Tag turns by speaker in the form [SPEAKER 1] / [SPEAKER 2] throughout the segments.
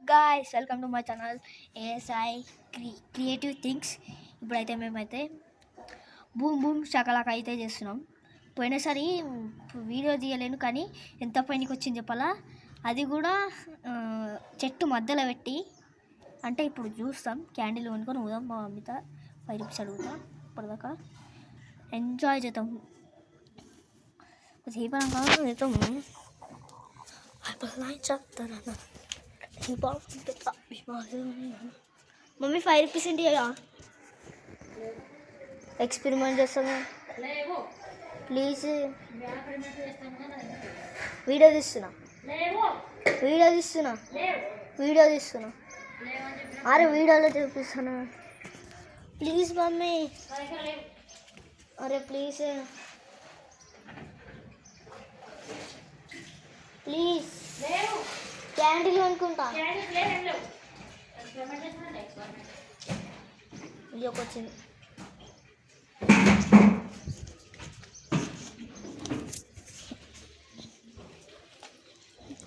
[SPEAKER 1] Guys welcome to my channel ASI creative things. ఇప్పుడైతే మేమైతే boom boom షకలాక అయితే చేస్తున్నాం. పోయినసారి వీడియో తీయలేను కానీ ఎంత పైనకి వచ్చింది చెప్పాలా, అది కూడా చెట్టు మధ్యలో పెట్టి. అంటే ఇప్పుడు చూస్తాం, క్యాండిల్ కొనుక్కొని పోదాం. మా మమ్మీతో 5 రూపీస్ అడుగుతా. ఇప్పటిదాకా ఎంజాయ్ చేద్దాం. చేద్దాం. మమ్మీ 5 రూపీస్ ఏంటి? ఎక్స్పెరిమెంట్ చేస్తాను ప్లీజ్. వీడియో తీస్తున్నా. అరే వీడియోలో చూపిస్తాను ప్లీజ్ మమ్మీ. అరే ప్లీజ్ క్యాండిల్ అనుకుంటా. ఇది ఒక వచ్చింది.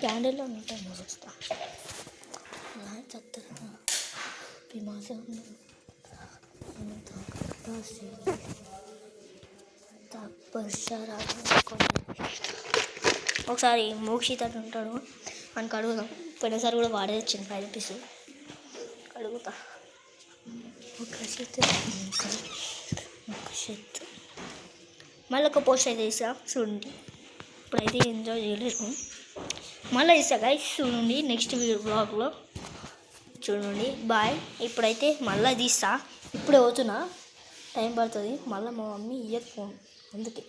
[SPEAKER 1] క్యాండిల్లో ఉంటాయి మోస్తా ఒకసారి మోక్షిత ఉంటాడు మనకు అడుగుదాం. పోయినసారి కూడా వాడే వచ్చింది 5 రూపీస్. అడుగుతా. మళ్ళీ ఒక పోస్ట్ అయితే ఇస్తా చూడండి. ఇప్పుడైతే ఎంజాయ్ చేయలేరు, మళ్ళీ ఇస్తా గైస్ చూడండి. నెక్స్ట్ వ్లాగ్లో చూడండి. బాయ్. ఇప్పుడైతే మళ్ళీ తీస్తా. ఇప్పుడే పోతున్నా, టైం పడుతుంది. మళ్ళీ మా మమ్మీ ఇయ్యకపోను అందుకే.